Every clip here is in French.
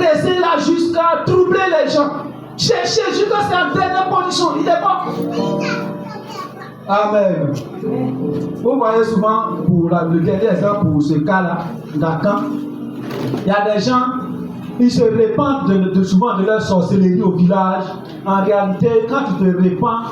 est resté là jusqu'à troubler les gens. Chercher jusqu'à sa dernière position. Il est mort. Amen. Vous voyez souvent, pour le dernier exemple, pour ce cas-là, Nathan, il y a des gens, ils se répandent souvent de leur sorcellerie au village. En réalité, quand tu te répands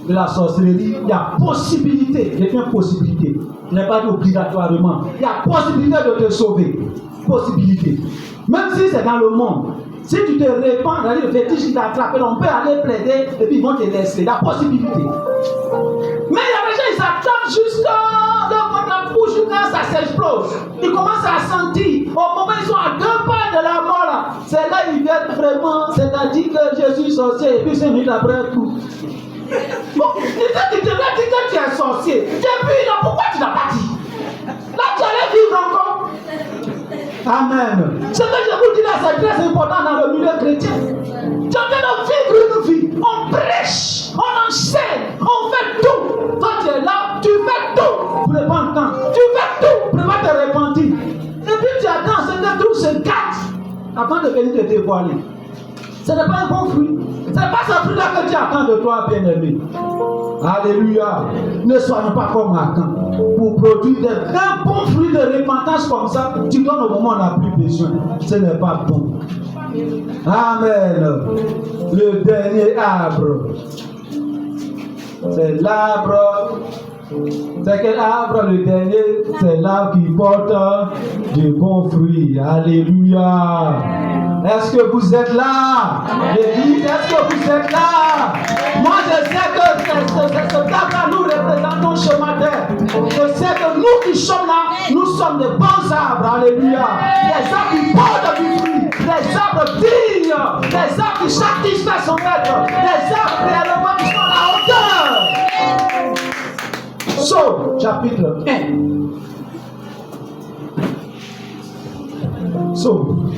de la sorcellerie, il y a possibilité, il y a une possibilité, il n'est pas dit obligatoirement, il y a possibilité de te sauver. Possibilité. Même si c'est dans le monde, si tu te répands, le fétiche qui t'a attrapé, on peut aller plaider et puis ils vont te laisser. La possibilité. Mais il y a des gens, ils attendent jusqu'à la bouche, quand ça s'explose. Ils commencent à sentir. Au moment où ils sont à 2 pas de la mort, là, c'est là qu'ils viennent vraiment. C'est-à-dire que je suis sorcier et puis 5 minutes après tout. Bon, il te dit que tu es sorcier. Depuis là, pourquoi tu n'as pas dit? Là, tu allais vivre encore. Amen. Ce que je vous dis là, c'est très important dans le milieu chrétien. Tu es en train de vivre une vie. On prêche, on enseigne, on fait tout. Quand tu es là, tu fais tout pour répandre temps. Tu fais tout pour te repentir. Et puis tu attends que tout se gâte avant de venir te dévoiler. Ce n'est pas un bon fruit. Ce n'est pas ce fruit-là que tu attends de toi, bien-aimé. Alléluia. Ne soyons pas comme Achan. Pour produire un bon fruit de repentance comme ça, tu donnes au moment où on n'a plus besoin. Ce n'est pas bon. Amen. Le dernier arbre. C'est l'arbre. C'est quel arbre le dernier? C'est l'arbre qui porte de bons fruits. Alléluia. Est-ce que vous êtes là? L'église, est-ce que vous êtes là? Moi, je sais que ce arbre-là nous représentons chemin terre. Je sais que nous qui sommes là, nous sommes de bons arbres. Alléluia. Les arbres qui portent du fruit. Les arbres dignes. Les arbres qui satisfont son maître. Les arbres réellement qui sont à la hauteur. Psaume, chapitre 1. Psaume.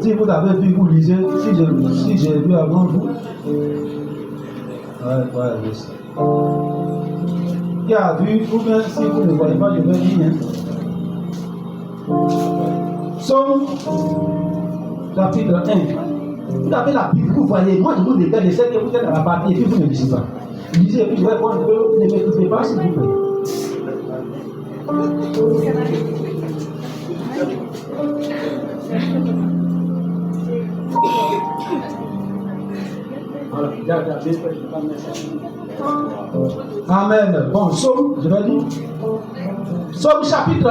Si vous avez vu, vous lisez. Si j'ai lu avant vous. Qui a vu, ou bien si vous ne voyez pas, je vais lire. Psaume, chapitre 1. Vous avez la Bible, vous voyez. Moi, je vous regarde, je sais que vous êtes dans la partie et puis vous ne lisez pas. Lisez et puis je vais voir un peu. Ne m'écoutez pas, s'il vous plaît. Amen. Bon, Psaume, je vais dire. Psaume chapitre 1.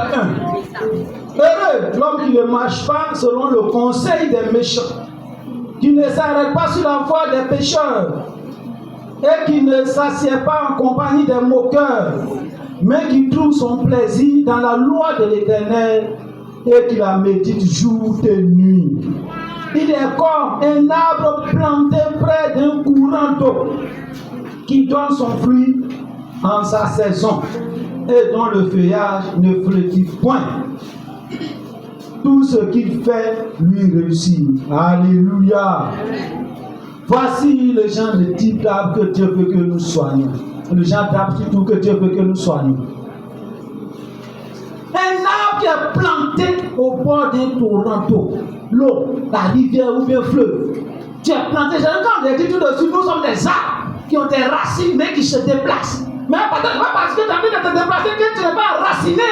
Heureux l'homme qui ne marche pas selon le conseil des méchants, qui ne s'arrête pas sur la voie des pécheurs, et qui ne s'assied pas en compagnie des moqueurs, mais qui trouve son plaisir dans la loi de l'Éternel et qui la médite jour et nuit. Il est comme un arbre planté près d'un courant d'eau qui donne son fruit en sa saison et dont le feuillage ne flétrit point. Tout ce qu'il fait lui réussit. Alléluia. Voici le genre de type d'arbre que Dieu veut que nous soyons. Le genre d'arbre surtout que Dieu veut que nous soyons. Un arbre qui est planté au bord d'un torrent d'eau. L'eau, la rivière ou bien fleuve. Tu es planté, quand on dit tout dessus, nous sommes des arbres qui ont des racines mais qui se déplacent. Mais pas parce que tu as envie de te déplacer que tu n'es pas enraciné.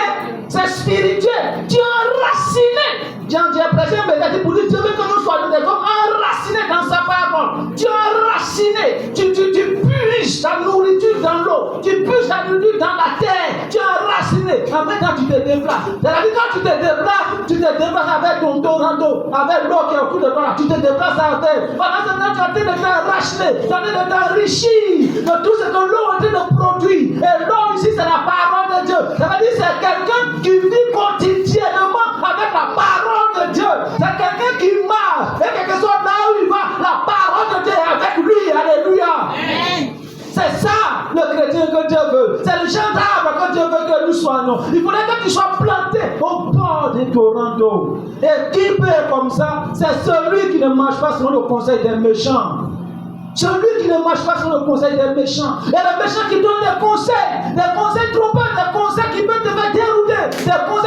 C'est spirituel. Tu es enraciné. J'ai prêché un message pour dire Dieu veut que nous soyons des hommes enracinés dans sa parole. Tu es enraciné. Tu puises ta nourriture dans l'eau. Tu puises ta nourriture dans la terre. Tu es enraciné. Après, quand tu te déplaces, c'est-à-dire quand tu te déplaces avec ton torrent d'eau, avec l'eau qui est autour de toi, tu te déplaces à la terre. Pendant ce temps, tu es en train de t'enracher, tu es en train de t'enrichir de tout ce que l'eau est en train de produire. Et l'eau ici, c'est la parole de Dieu. Ça veut dire que c'est quelqu'un qui vit quotidiennement avec la parole de Dieu. C'est quelqu'un qui marche. Et quel que soit là où il va, la parole de Dieu est avec lui. Alléluia. Amen. C'est ça le chrétien que Dieu veut. C'est le genre d'arbre que Dieu veut que nous soyons. Il faudrait que tu sois planté au bord des torrents d'eau. Et qui peut être comme ça? C'est celui qui ne marche pas selon le conseil des méchants. Celui qui ne marche pas selon le conseil des méchants. Et les méchants qui donnent des conseils trompeurs, des conseils qui peuvent te faire dérouter, des conseils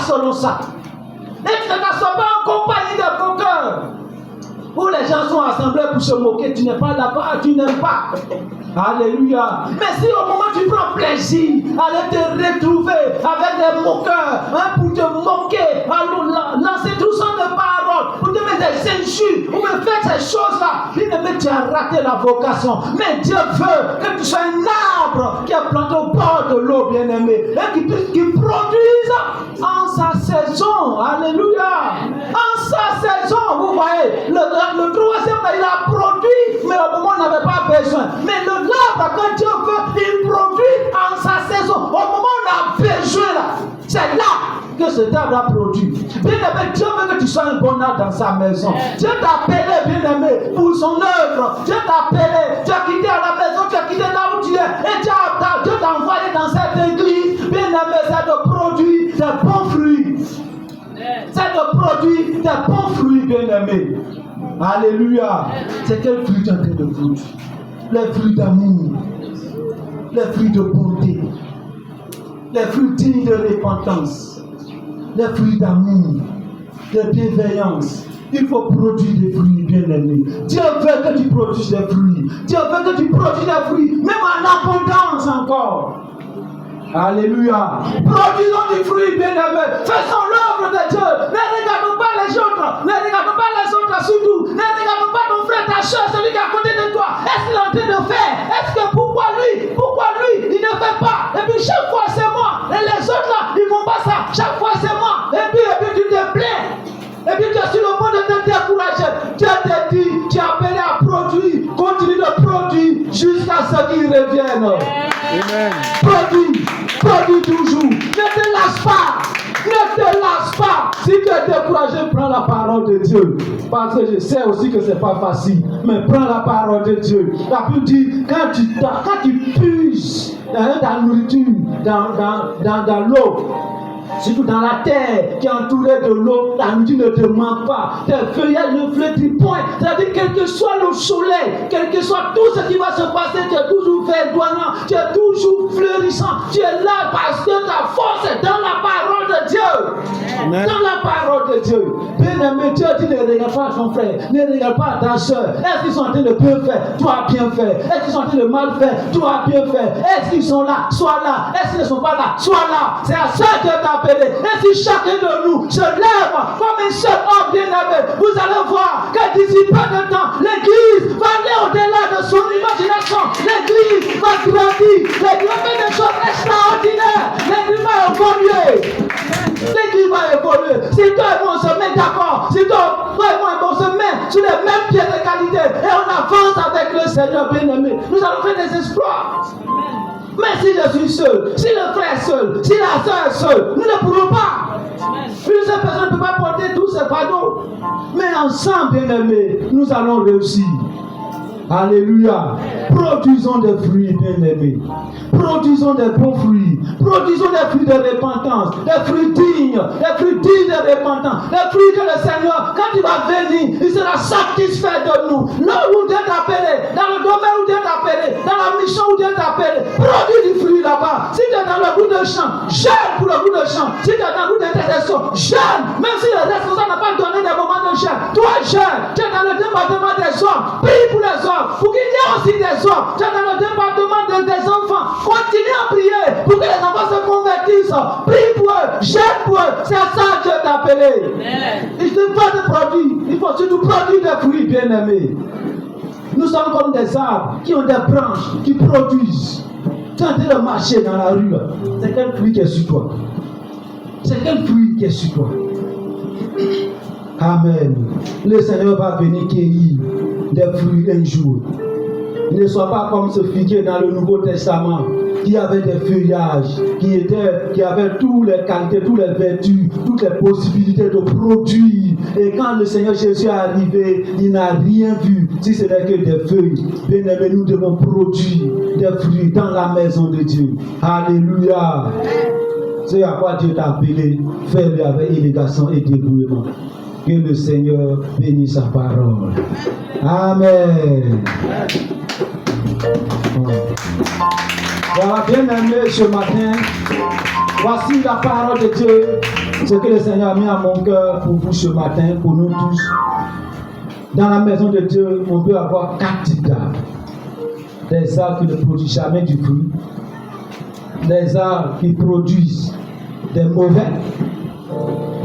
selon ça. Et tu ne t'assois pas en compagnie de moqueurs. Où les gens sont assemblés pour se moquer, tu n'es pas là-bas, tu n'aimes pas. Alléluia. Mais si au moment tu prends plaisir à aller te retrouver avec des moqueurs, pour te moquer, à lancer tout son de paroles, pour te mettre des injures, ou me faire ces choses-là, mais tu as raté la vocation. Mais Dieu veut que tu sois un arbre qui est planté au bord de l'eau, bien-aimé, et qui produise en sa saison. Alléluia. En sa saison, vous voyez, le troisième, il a produit, mais au moment où on n'avait pas besoin. Mais l'arbre, quand Dieu veut, il produit en sa saison. Au moment où on a besoin, là, c'est là que cet arbre a produit. Bien-aimé, Dieu veut que tu sois un bon arbre dans sa maison. Dieu t'a appelé, bien-aimé, pour son œuvre. Dieu t'a appelé, tu as quitté à la maison, tu as quitté là où tu es, et Dieu t'a envoyé dans cette église. Bien-aimé, ça te produit des bons fruits. Ça te produit des bons fruits, bien-aimé. Alléluia. C'est quel fruit tu es en train de produire? Les fruits d'amour, les fruits de bonté, les fruits dignes de repentance, les fruits d'amour, de bienveillance. Il faut produire des fruits, bien-aimés. Dieu veut que tu produises des fruits. Dieu veut que tu produises des fruits, même en abondance encore. Alléluia. Produisons du fruit, bien-aimés. Faisons l'œuvre de Dieu. Ne regardons pas les autres. Ne regardons pas les autres surtout. Ne regardons pas ton frère, ta soeur, celui qui est à côté de toi. Est-ce qu'il est en train de faire? Est-ce que pourquoi lui, il ne fait pas? Et puis chaque fois c'est moi. Et les autres là, ils ne font pas ça. Chaque fois c'est moi. Et puis tu te plains. Et puis tu es sur le point de te décourager. Dieu te dit, tu es appelé à produire. Continue de produire jusqu'à ce qu'il revienne. Amen. Produis toujours. Ne te lâche pas. Ne te lâche pas. Si tu es découragé, prends la parole de Dieu. Parce que je sais aussi que ce n'est pas facile. Mais prends la parole de Dieu. La Bible dit, quand tu puises dans ta nourriture, dans l'eau, surtout dans la terre qui est entourée de l'eau, la nuit ne te manque pas. Tes feuillages ne flétrissent point. C'est-à-dire, quel que soit le soleil, quel que soit tout ce qui va se passer, tu es toujours verdoyant, tu es toujours fleurissant. Tu es là parce que ta force est dans la parole de Dieu. Amen. Dans la parole de Dieu. Bien-aimé, Dieu dit ne regarde pas ton frère, ne regarde pas ta soeur. Est-ce qu'ils sont en train de bien faire? Tu as bien fait. Est-ce qu'ils sont en train de mal faire? Tu as bien fait. Est-ce qu'ils sont là? Sois là. Est-ce qu'ils ne sont pas là? Sois là. C'est à ça que tu as appelé. Et si chacun de nous se lève comme un seul homme bien-aimé, vous allez voir que d'ici peu de temps, l'Église va aller au-delà de son imagination. L'Église va grandir. L'Église va faire des choses extraordinaires. L'Église va évoluer. L'Église va évoluer. Si toi et moi on se met d'accord, si toi et moi on se met sur les mêmes pieds de qualité et on avance avec le Seigneur bien-aimé, nous allons faire des exploits. Mais si je suis seul, si le frère est seul, si la soeur est seule, nous ne pourrons pas. Une seule personne ne peut pas porter tous ces fardeaux. Mais ensemble, bien-aimés, nous allons réussir. Alléluia. Produisons des fruits, bien-aimés. Produisons des bons fruits. Produisons des fruits de repentance. Des fruits dignes. Des fruits dignes de repentance. Des fruits que le Seigneur, quand il va venir, il sera satisfait de nous. Là où Dieu t'a appelé, dans le domaine où Dieu t'a appelé, dans la mission où Dieu t'a appelé, produis du fruit là-bas. Si tu es dans le goût de chant, jeûne pour le goût de chant. Si tu es dans le goût d'intercession, jeûne. Même si le responsable n'a pas donné des moments de jeûne, toi jeûne. Tu es dans le département des hommes, prie pour les hommes. Pour qu'il y ait aussi des hommes. Tu es dans le département des enfants. Continue à prier pour que les enfants se convertissent. Prie pour eux, jeûne pour eux. C'est à ça que Dieu t'a appelé. Il ne faut pas de produits. Il faut surtout produire des fruits, bien-aimés. Nous sommes comme des arbres qui ont des branches, qui produisent. Tu es en train de marcher dans la rue. C'est quel fruit qui est sur toi? C'est quel fruit qui est sur toi? Amen. Le Seigneur va venir cueillir des fruits un jour. Ne sois pas comme ce figuier dans le Nouveau Testament qui avait des feuillages, qui avait toutes les qualités, toutes les vertus, toutes les possibilités de produire. Et quand le Seigneur Jésus est arrivé, il n'a rien vu, si ce n'est que des feuilles. Bien-aimés, nous devons produire des fruits dans la maison de Dieu. Alléluia. C'est à quoi Dieu t'a appelé. Fais-le avec élégance et dévouement. Que le Seigneur bénisse sa parole. Amen. Voilà, bien aimé ce matin. Voici la parole de Dieu Ce que le Seigneur a mis à mon cœur pour vous ce matin, pour nous tous. Dans la maison de Dieu, on peut avoir 4 types d'arbres. Des arbres qui ne produisent jamais du fruit. Des arbres qui produisent des mauvais.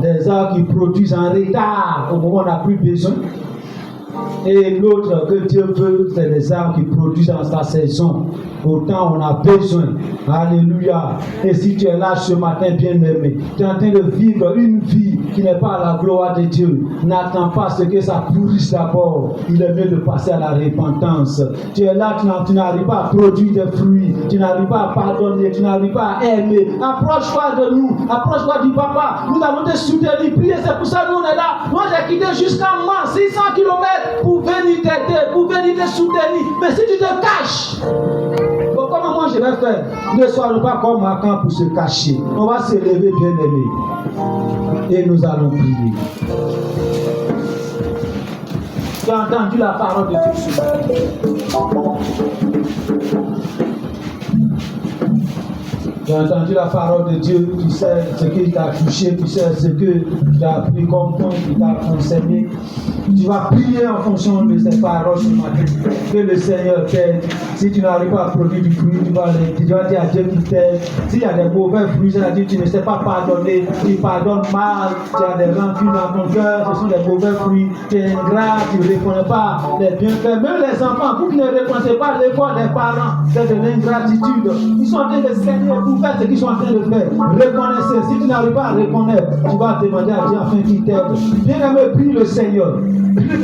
Des arbres qui produisent en retard au moment où on n'a plus besoin. Et l'autre que Dieu veut, c'est les arbres qui produisent dans sa saison. Autant on a besoin. Alléluia. Et si tu es là ce matin, bien-aimé, tu es en train de vivre une vie qui n'est pas à la gloire de Dieu. N'attends pas ce que ça pourrisse d'abord. Il est mieux de passer à la repentance. Tu es là, tu n'arrives pas à produire des fruits. Tu n'arrives pas à pardonner. Tu n'arrives pas à aimer. Approche-toi de nous. Approche-toi du papa. Nous allons te soutenir, prier. C'est pour ça que nous on est là. Moi j'ai quitté jusqu'à Mans, 600 km pour venir t'aider, pour venir te soutenir. Mais si tu te caches, bon, comment moi je vais faire? Ne sois pas comme Akan pour se cacher. On va se lever, bien-aimé. Et nous allons prier. Tu as entendu la parole de Dieu ce matin. Tu as entendu la parole de Dieu, tu sais ce qui t'a touché, tu sais ce que tu as pris comme point qui t'a concerné. Tu vas prier en fonction de ces paroles ce matin. Que le Seigneur t'aide. Si tu n'arrives pas à produire du fruit, tu vas dire à Dieu qu'il t'aide. S'il y a des mauvais fruits, c'est-à-dire que tu ne sais pas pardonner, tu pardonnes mal, tu as des rancunes dans ton cœur, ce sont des mauvais fruits, tu es ingrat, tu ne reconnais pas les bienfaits. Même les enfants, vous qui ne reconnaissez pas l'effort des parents, c'est de l'ingratitude. Ils sont en train de saigner pour faire ce qu'ils sont en train de faire. Reconnaissez. Si tu n'arrives pas à reconnaître, tu vas demander à Dieu afin qu'il t'aide. Bien-aimé, prie le Seigneur.